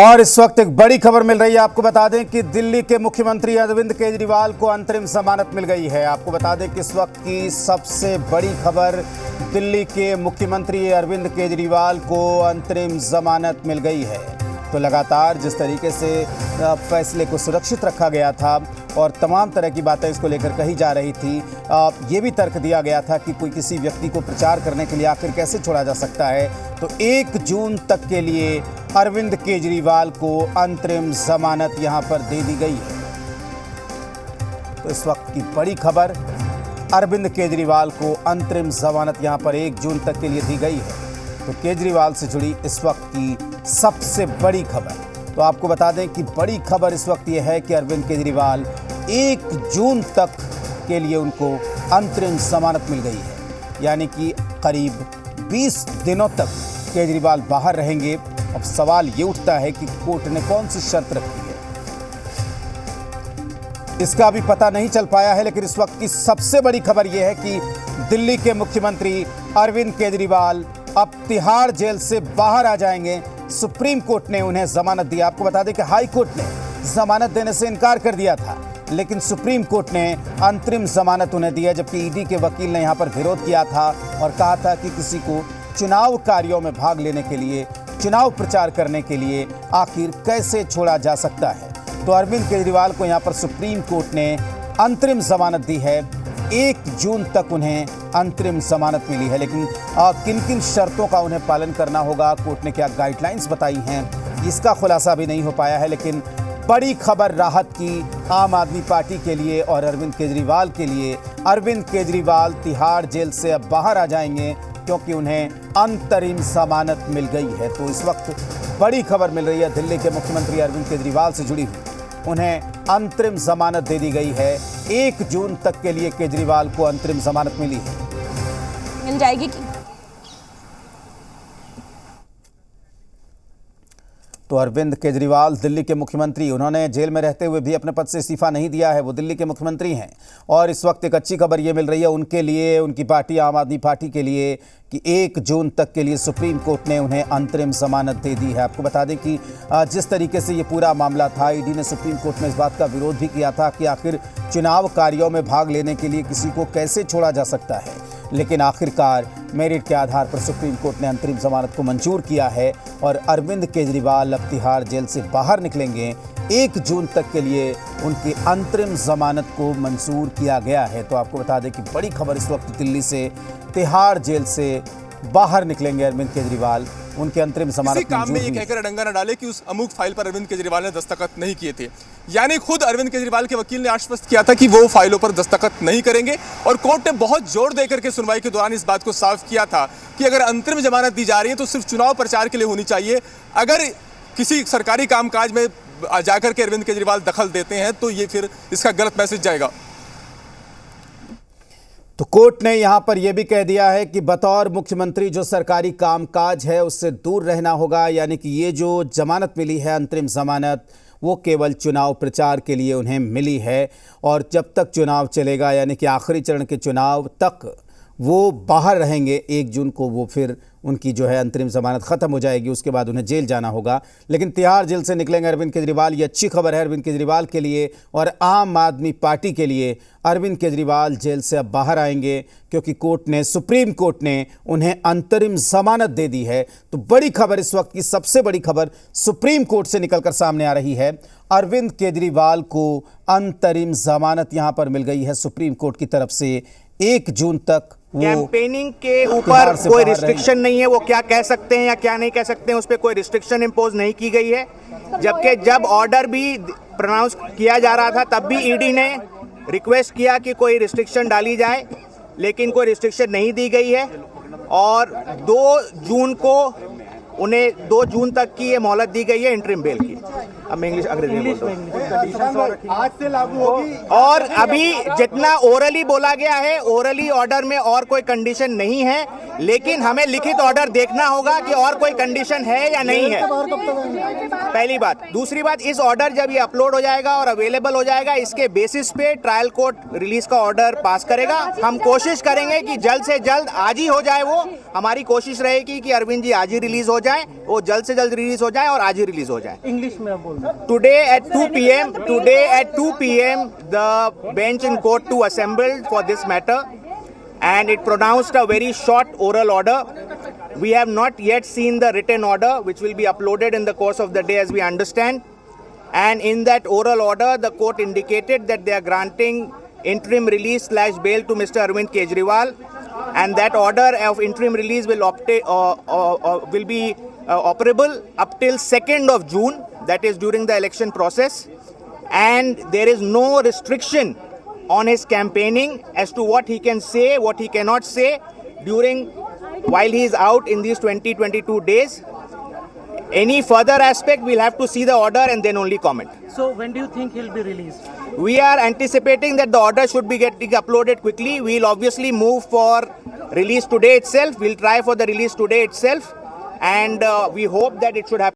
और इस वक्त एक बड़ी खबर मिल रही है। आपको बता दें कि दिल्ली के मुख्यमंत्री अरविंद केजरीवाल को अंतरिम जमानत मिल गई है। आपको बता दें कि इस वक्त की सबसे बड़ी खबर, दिल्ली के मुख्यमंत्री अरविंद केजरीवाल को अंतरिम जमानत मिल गई है। तो लगातार जिस तरीके से फैसले को सुरक्षित रखा गया था और तमाम तरह की बातें इसको लेकर कही जा रही थी, ये भी तर्क दिया गया था कि कोई किसी व्यक्ति को प्रचार करने के लिए आखिर कैसे छोड़ा जा सकता है। तो 1 जून तक के लिए अरविंद केजरीवाल को अंतरिम जमानत यहां पर दे दी गई है। तो इस वक्त की बड़ी खबर, अरविंद केजरीवाल को अंतरिम जमानत यहां पर 1 जून तक के लिए दी गई है। तो केजरीवाल से जुड़ी इस वक्त की सबसे बड़ी खबर। तो आपको बता दें कि बड़ी खबर इस वक्त यह है कि अरविंद केजरीवाल 1 जून तक के लिए उनको अंतरिम जमानत मिल गई है। यानी कि करीब 20 दिनों तक केजरीवाल बाहर रहेंगे। अब सवाल ये उठता है कि कोर्ट ने कौन सी शर्त रखी है, इसका अभी पता नहीं चल पाया है। लेकिन इस वक्त की सबसे बड़ी खबर यह है कि दिल्ली के मुख्यमंत्री अरविंद केजरीवाल अब तिहाड़ जेल से बाहर आ जाएंगे। सुप्रीम कोर्ट ने उन्हें जमानत दी। आपको बता दें कि हाई कोर्ट ने जमानत देने से इनकार कर दिया था, लेकिन सुप्रीम कोर्ट ने अंतरिम जमानत उन्हें दी है। जबकि ईडी के वकील ने यहां पर विरोध किया था और कहा था कि किसी को चुनाव कार्यों में भाग लेने के लिए, चुनाव प्रचार करने के लिए आखिर कैसे छोड़ा जा सकता है। तो अरविंद केजरीवाल को यहां पर सुप्रीम कोर्ट ने अंतरिम जमानत दी है। 1 जून तक उन्हें अंतरिम जमानत मिली है। लेकिन किन किन शर्तों का उन्हें पालन करना होगा, कोर्ट ने क्या गाइडलाइंस बताई हैं, इसका खुलासा भी नहीं हो पाया है। लेकिन बड़ी खबर राहत की आम आदमी पार्टी के लिए और अरविंद केजरीवाल के लिए। अरविंद केजरीवाल तिहाड़ जेल से अब बाहर आ जाएंगे क्योंकि उन्हें अंतरिम जमानत मिल गई है। तो इस वक्त बड़ी खबर मिल रही है दिल्ली के मुख्यमंत्री अरविंद केजरीवाल से जुड़ी हुई। उन्हें अंतरिम जमानत दे दी गई है। 1 जून तक के लिए केजरीवाल को अंतरिम जमानत मिल जाएगी कि तो अरविंद केजरीवाल दिल्ली के मुख्यमंत्री, उन्होंने जेल में रहते हुए भी अपने पद से इस्तीफा नहीं दिया है। वो दिल्ली के मुख्यमंत्री हैं। और इस वक्त एक अच्छी खबर ये मिल रही है उनके लिए, उनकी पार्टी आम आदमी पार्टी के लिए, कि 1 जून तक के लिए सुप्रीम कोर्ट ने उन्हें अंतरिम जमानत दे दी है। आपको बता दें कि जिस तरीके से ये पूरा मामला था, ईडी ने सुप्रीम कोर्ट में इस बात का विरोध भी किया था कि आखिर चुनाव कार्यों में भाग लेने के लिए किसी को कैसे छोड़ा जा सकता है। लेकिन आखिरकार मेरिट के आधार पर सुप्रीम कोर्ट ने अंतरिम जमानत को मंजूर किया है और अरविंद केजरीवाल अब तिहाड़ जेल से बाहर निकलेंगे। 1 जून तक के लिए उनकी अंतरिम जमानत को मंजूर किया गया है। तो आपको बता दें कि बड़ी खबर इस वक्त दिल्ली से, तिहाड़ जेल से बाहर निकलेंगे अरविंद केजरीवाल। उनके अंतरिम जमानत काम में ये कहकर डंगा न डाले कि उस अमुक फाइल पर अरविंद केजरीवाल ने दस्तखत नहीं किए थे। यानी खुद अरविंद केजरीवाल के वकील ने आश्वस्त किया था कि वो फाइलों पर दस्तखत नहीं करेंगे। और कोर्ट ने बहुत जोर देकर के सुनवाई के दौरान इस बात को साफ किया था कि अगर अंतरिम जमानत दी जा रही है तो सिर्फ चुनाव प्रचार के लिए होनी चाहिए। अगर किसी सरकारी कामकाज में जाकर के अरविंद केजरीवाल दखल देते हैं तो ये फिर इसका गलत मैसेज जाएगा। तो कोर्ट ने यहां पर यह भी कह दिया है कि बतौर मुख्यमंत्री जो सरकारी कामकाज है उससे दूर रहना होगा। यानी कि ये जो जमानत मिली है, अंतरिम जमानत, वो केवल चुनाव प्रचार के लिए उन्हें मिली है। और जब तक चुनाव चलेगा, यानी कि आखिरी चरण के चुनाव तक वो बाहर रहेंगे। 1 जून को वो फिर उनकी जो है अंतरिम जमानत ख़त्म हो जाएगी, उसके बाद उन्हें जेल जाना होगा। लेकिन तिहाड़ जेल से निकलेंगे अरविंद केजरीवाल। ये अच्छी खबर है अरविंद केजरीवाल के लिए और आम आदमी पार्टी के लिए। अरविंद केजरीवाल जेल से अब बाहर आएंगे क्योंकि कोर्ट ने, सुप्रीम कोर्ट ने उन्हें अंतरिम जमानत दे दी है। तो बड़ी खबर, इस वक्त की सबसे बड़ी खबर सुप्रीम कोर्ट से निकलकर सामने आ रही है। अरविंद केजरीवाल को अंतरिम जमानत यहां पर मिल गई है सुप्रीम कोर्ट की तरफ से। 1 जून तक कैंपेनिंग के ऊपर कोई रिस्ट्रिक्शन नहीं है। वो क्या कह सकते हैं या क्या नहीं कह सकते हैं, उस पर कोई रिस्ट्रिक्शन इम्पोज नहीं की गई है। जबकि जब ऑर्डर भी प्रोनाउंस किया जा रहा था तब भी ईडी ने रिक्वेस्ट किया कि कोई रिस्ट्रिक्शन डाली जाए, लेकिन कोई रिस्ट्रिक्शन नहीं दी गई है। और 2 जून को उन्हें 2 जून तक की ये मोहलत दी गई है इंटरिम बेल की। अब मैं इंग्लिश अंग्रेजी में बोलता हूँ। आज से लागू होगी। और अभी जितना ओरली बोला गया है, ओरली ऑर्डर में और कोई कंडीशन नहीं है, लेकिन हमें लिखित ऑर्डर देखना होगा कि और कोई कंडीशन है या नहीं है, पहली बात। दूसरी बात, इस ऑर्डर जब ये अपलोड हो जाएगा और अवेलेबल हो जाएगा, इसके बेसिस पे ट्रायल कोर्ट रिलीज का ऑर्डर पास करेगा। हम कोशिश करेंगे कि जल्द से जल्द आज ही हो जाए। वो हमारी कोशिश रहेगी कि अरविंद जी आज ही रिलीज हो जाए, वो जल्द से जल्द रिलीज हो जाए और आज ही रिलीज हो जाए। इंग्लिश में आप बोल रहे हैं। Today at 2 p.m. the bench in court 2 assembled for this matter, and it pronounced a very short oral order. We have not yet seen the written order, which will be uploaded in the course of the day, as we understand. And in that oral order, the court indicated that they are granting interim release / bail to Mr. Arvind Kejriwal, and that order of interim release will be operable up till 2nd of June, that is during the election process, and there is no restriction on his campaigning as to what he can say, what he cannot say while he is out in these 22 days. Any further aspect, we'll have to see the order and then only comment. So when do you think he'll be released? We are anticipating that the order should be getting uploaded quickly. We'll obviously move for release today itself. We'll try for the release today itself, and we hope that it should happen.